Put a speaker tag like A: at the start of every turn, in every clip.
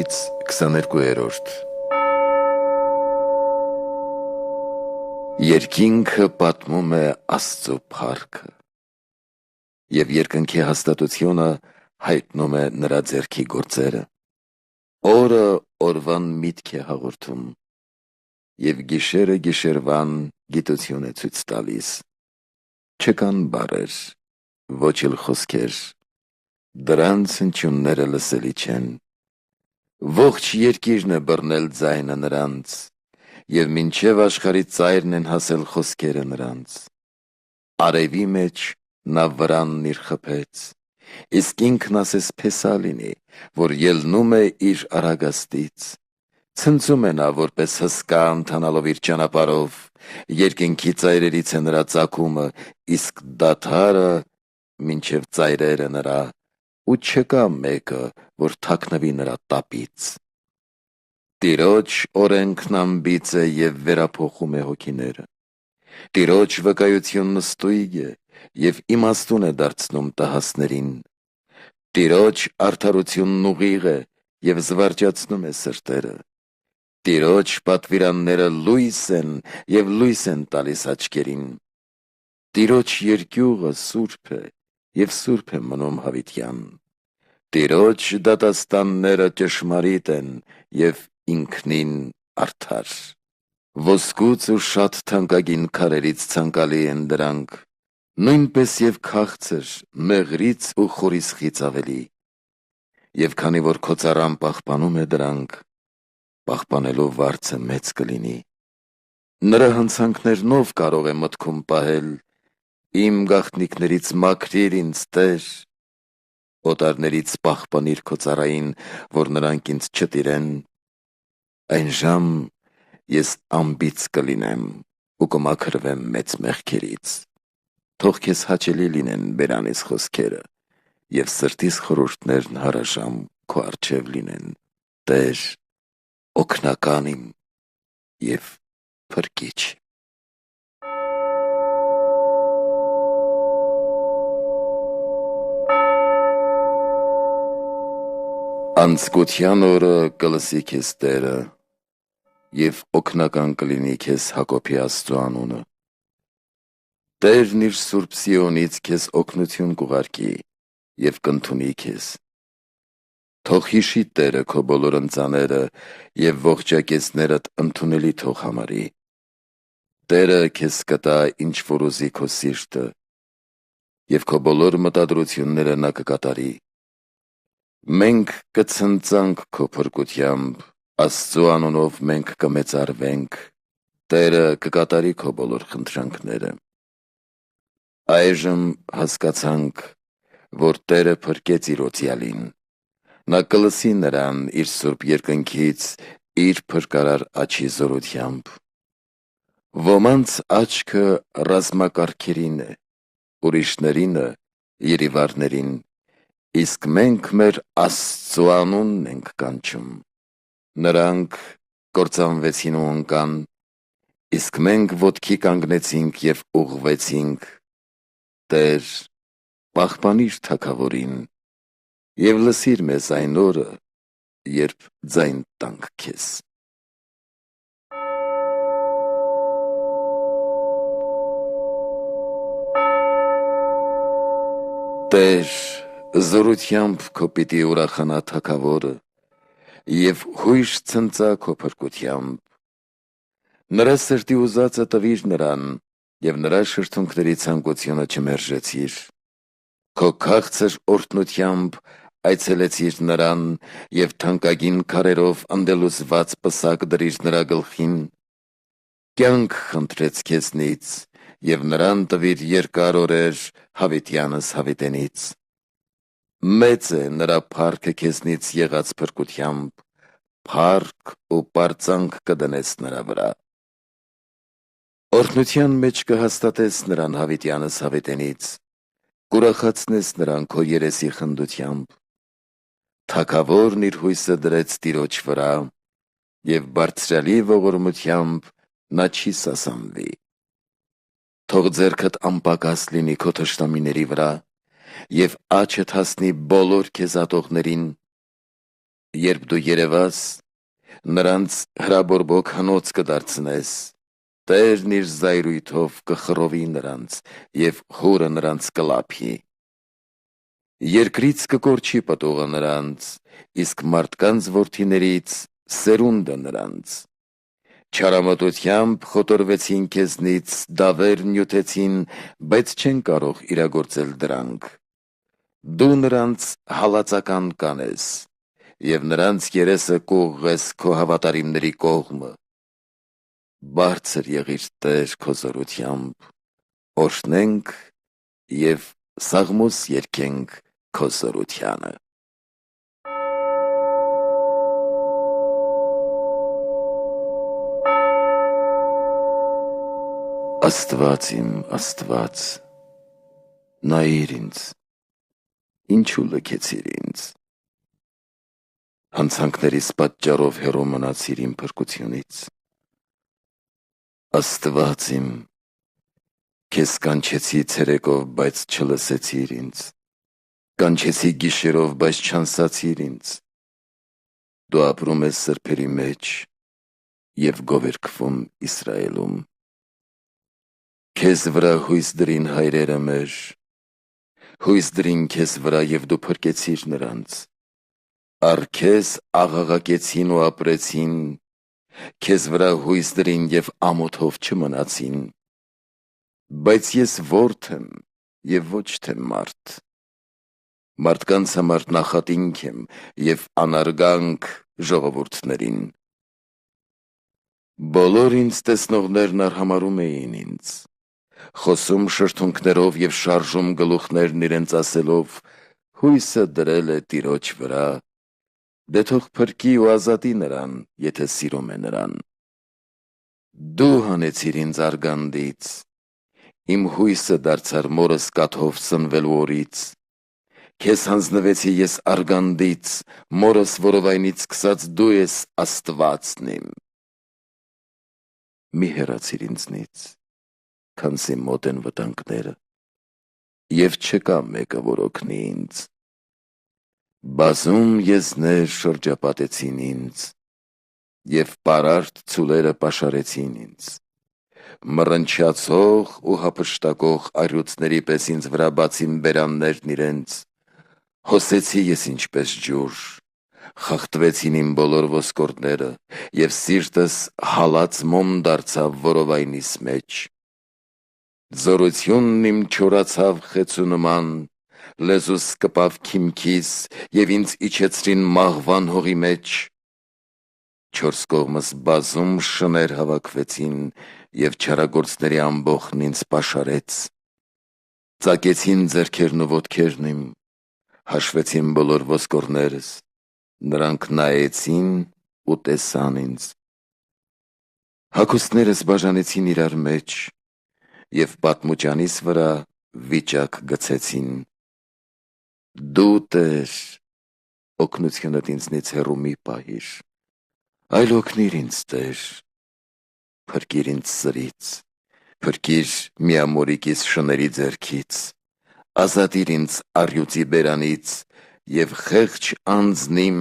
A: 22-րդ Երկինքը պատմում է Աստծո փառքը և երկնքի հաստատությունը հայտնում է նրա ձեռքի գործերը։ Օրը օրվան միտք է հաղորդում և գիշերը գիշերվան գիտություն է ցույց տալիս։ Չկան բառեր, ոչ էլ խոսքեր, դրանց հնչյունները լսելի չեն։ Ողջ երկիրն է բռնել ձայնը նրանց, և մինչև աշխարհի ծայրն են հասել խոսքերը նրանց։ Արևի մեջ նա վրանն իր խփեց, իսկ ինքն ասես փեսա լինի, որ ելնում է իր արագաստից։ Ցնծում է նա որպես հսկա ընթանալով իր ճանապարհով, երկնքի ծայրերից է նրա ծագումը, իսկ դադարը մինչև ծայրերը նրա, ու չկա մեկը, որ թաքնվի նրա տապից։ Տիրոջ օրենքն անբիծ է և վերափոխում է հոգիները։ Տիրոջ վկայությունն ստույգ է և իմաստուն է դարձնում տհասներին։ Տիրոջ արդարությունն ուղիղ է և զվարճացնում է սրտերը։ Տիրոջ պատվիրանները լույս են և լույս են տալիս աչքերին։ Տիրոջ երկյուղը սուրբ է և սուրբ է մնում հավիտյան։ Տիրոջ դատաստանները ճշմարիտ են և ինքնին արդար։ Ոսկուց ու շատ թանկագին քարերից ցանկալի են դրանք, նույնպես և քաղցր, մեղրից ու խորիսխից ավելի։ Եվ քանի որ քո ծառան պահպանում է դրանք, պահպանելու վարձը մեծ կլինի։ Նրա հանցանքներնով կարող է մտքում պահել, իմ գաղտնիքներից մաքրիր ինձ, Տեր, օտարներից պահպանիր քո ծառային, որ նրանք ինձ չտիրեն։ Այն ժամ ես անբիծ կլինեմ ու կմաքրվեմ մեծ մեղքերից։ Թող քեզ հաճելի լինեն բերանիս խոսքերը և սրտիս խորհուրդներն հարաժամ քո առջև լինեն, Տեր, օգնական իմ և փրկիչ։ Անձկության օրը կլսի քեզ Տերը և օգնական կլինի քեզ Հակոբի Աստծու անունը։ Տերն իր Սուրբ Սիոնից քեզ օգնություն կուղարկի և կընդունի քեզ։ Թող հիշի Տերը քո բոլոր ընծաները և ողջակեզներդ ընդունելի թող համարի։ Տերը քեզ կտա ինչ որ ուզի քո սիրտը, և քո բոլոր մտադրությունները նա կկատարի։ Մենք կցնծանք քո փրկությամբ, Աստծու անունով մենք կմեծարվենք, Տերը կկատարի քո բոլոր խնդրանքները։ Այժմ հասկացանք, որ Տերը փրկեց իր օծյալին։ Նա կլսի նրան իր սուրբ երկնքից իր փրկարար աջի զորությամբ։ Ոմանց աչքը ռազմակարգերին է, ուրիշներինը երիվարներին, իսկ մենք մեր Աստծու անունն ենք կանչում։ Նրանք կործանվեցին ու ընկան, իսկ մենք ոտքի կանգնեցինք և ուղղվեցինք։ Տեր, պահպանիր թագավորին և լսիր մեզ այն օրը, երբ ձայն տանք քեզ։ Տեր, զորությամբ քո պիտի ուրախանա թագավորը և հույժ ցնծա քո փրկությամբ։ Նրա սրտի ուզածը տվիր նրան և նրա շրթունքների ցանկությունը չմերժեցիր։ Քո քաղցր օրհնությամբ այցելեցիր նրան և թանկագին քարերով ընդելուսված պսակ դրիր նրա գլխին։ Կյանք խնդրեց քեզնից և նրան տվիր երկար օրեր հավիտյանս հավիտենից։ Մեծ է նրա փառքը քեզնից եղած փրկությամբ, փառք ու պարծանք կդնես նրա վրա։ Օրհնության մեջ կհաստատես նրան հավիտյանս հավիտենից, կուրախացնես նրան քո երեսի խնդությամբ։ Թագավորն իր հույսը դրեց Տիրոջ վրա, և բարձրյալի ողորմությամբ նա չի սասանվի։ Թող ձեռքդ անպակաս լինի քո թշնամիների վրա և աջդ հասնի բոլոր քեզ ատողներին։ Երբ դու երևաս, նրանց հրաբորբոք հնոց կդարձնես, Տերն իր զայրույթով կխռովի նրանց և հորը նրանց կլափի։ Երկրից կկորչի պտուղը նրանց, իսկ մարդկանց որդիներից սերունդը նրանց։ Չարամտությամբ խոտորվեցին քեզնից, դավեր նյութեցին, բայց չեն կարող իրագործել դրանք։ Դու նրանց հալածական կանես, և նրանց երեսը կուղղես քո հավատարիմների կողմը։ Բարձր եղիր Տեր քո զորությամբ, օրհնենք և սաղմոս երգենք քո զորությանը։ Աստված իմ Աստված, նայիր ինձ, ինչու լքեցիր ինձ, հանցանքներիս պատճառով հեռու մնացիր իմ փրկությունից։ Աստված իմ, քեզ կանչեցի ցերեկով, բայց չլսեցիր ինձ, կանչեցի գիշերով, բայց չանսացիր ինձ։ Դու ապրում ես սրբերի մեջ և գովերգվում Իսրայելում։ Քեզ վրա հույս դրին հայրերը մեր, հույս դրին քեզ վրա և դու փրկեցիր նրանց։ Առ քեզ աղաղակեցին ու ապրեցին, քեզ վրա հույս դրին և ամոթով չմնացին։ Բայց ես որդն եմ և ոչ թե մարդ, մարդկանց համար նախատինք եմ և անարգանք ժողովուրդներին։ Բոլոր ինձ տեսնողներն արհամարհում էին ինձ, խոսում շրթունքներով և շարժում գլուխներն իրենց ասելով. հույսը դրել է Տիրոջ վրա, դե թող փրկի ու ազատի նրան, եթե սիրում է նրան։ Դու հանեցիր ինձ արգանդից, իմ հույսը դարձար մորս կաթով սնվելու օրից։ Քեզ հանձնվեցի ես արգանդից, մորս որովայնից սկսած դու ես Աստվածն իմ։ Մի հեռացիր ինձնից, քանզի մոտ են վտանգները, և չկա մեկը, որ օգնի ինձ։ Բազում եզներ շրջապատեցին ինձ, և պարարտ ցուլերը պաշարեցին ինձ։ Մռնչացող ու հափշտակող առյուծների պես ինձ վրա բացին բերաններն իրենց, հոսեցի ես ինչպես ջուր, խախտվեցին իմ բոլոր ոսկորները, և սիրտս հալած մոմ դարձավ որովայնիս մեջ։ Զորությունն իմ չորացավ խեցու նման, լեզուս կպավ քիմքիս, և ինձ իջեցրին մահվան հողի մեջ։ Չորս կողմս բազում շներ հավաքվեցին, և չարագործների ամբոխն ինձ պաշարեց։ Ծակեցին ձեռքերն ու ոտքերն իմ, հաշվեցին բոլոր ոսկորներս, նրանք նայեցին ու տեսան ինձ։ Հագուստներս բաժանեցին իրար մեջ, և պատմուճանիս վրա վիճակ գցեցին։ Դու Տեր, օգնությունդ ինձնից հեռու մի պահիր, այլ օգնիր ինձ Տեր, փրկիր ինձ սրից, փրկիր միամորիկիս շների ձեռքից, ազատիր ինձ առյուծի բերանից և խեղճ անձն իմ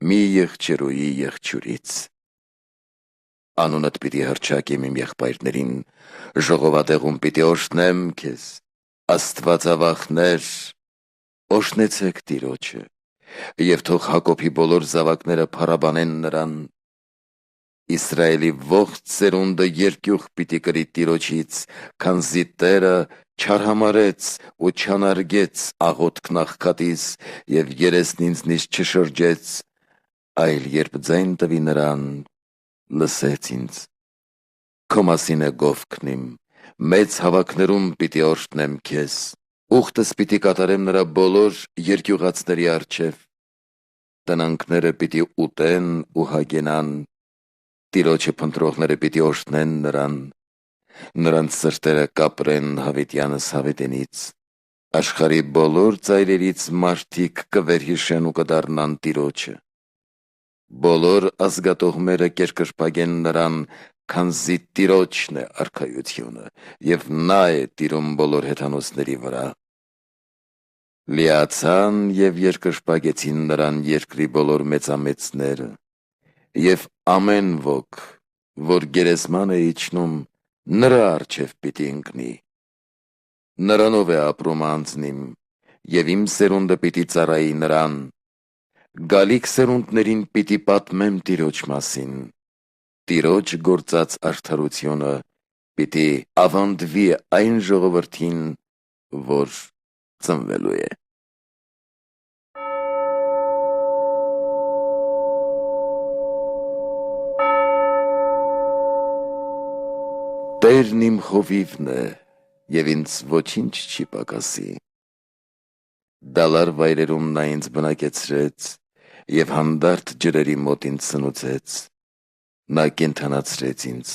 A: մի եղջերուի եղջյուրից։ Անունդ պիտի հռչակեմ իմ եղբայրներին, ժողովատեղում պիտի օրհնեմ քեզ։ Աստվածավախներ, օրհնեցեք Տիրոջը, և թող Հակոբի բոլոր զավակները փառաբանեն նրան։ Իսրայելի ողջ սերունդը երկյուղ պիտի կրի Տիրոջից, քանզի Տերը չարհամարհեց ու չանարգեց աղոթքն աղքատիս և երեսն ինձնից չշրջեց, այլ երբ ձայն տվի նրան, լսեց ինձ։ Քո մասին է գովքն իմ, մեծ հավաքներում պիտի օրհնեմ քեզ, ուխտս պիտի կատարեմ նրա բոլոր երկյուղածների առջև։ Տնանքները պիտի ուտեն ու հագենան, Տիրոջը փնտրողները պիտի օրհնեն նրան, նրանց սրտերը կապրեն հավիտյանս հավիտենից։ Աշխարհի բոլոր ծայրերից մարդիկ կվերհիշեն ու կդառնան Տիրոջը։ Բոլոր ազգատողմերը կերկրպագեն նրան, քանզի Տիրոջն է արքայությունը, և նա է տիրում բոլոր հեթանոսների վրա։ Լիացան և երկրպագեցին նրան երկրի բոլոր մեծամեծները, և ամեն ոք, որ գերեզման է իջնում, նրա առջև պիտի ընկնի։ Նրանով է ապրում անձնիմ, և իմ սերունդը պիտի ծառայի նրան, գալիք սերունդներին պիտի պատմեմ Տիրոջ մասին, Տիրոջ գործած արդարությունը պիտի ավանդվի այն ժողովրդին, որ ծնվելու է։ Տերն իմ խովիվն է, և ինձ ոչինչ չի պակասի։ Դալար վայրերում նա ինձ բնակեցրեց, և հանդարտ ջրերի մոտ ինձ սնուցեց։ Նա կենդանացրեց ինձ,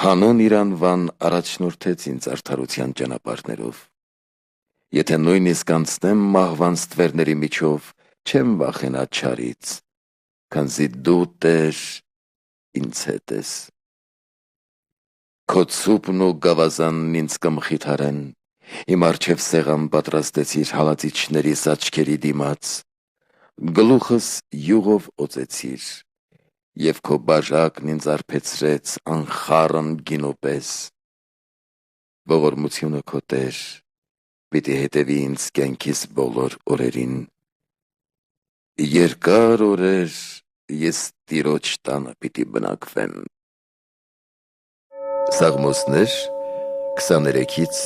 A: հանուն իր անվան առաջնորդեց ինձ արդարության ճանապարհներով։ Եթե նույնիսկ անցնեմ մահվան ստվերների միջով, չեմ վախենա չարից, քանզի դու, Տեր, ինձ հետ ես։ Քո ցուպն ու գավազանն ինձ կմխիթարեն, իմ առջև սեղան պատրաստեցիր հալածիչներիս աչքերի դիմաց, գլուխս յուղով օծեցիր, և քո բաժակն ինձ արբեցրեց անխառն գինու պես։ Ողորմությունը քո, Տեր, պիտի հետևի ինձ կյանքիս բոլոր օրերին։ Երկար օրեր ես Տիրոջ տանը պիտի բնակվեմ։ Սաղմոսներ 23-ից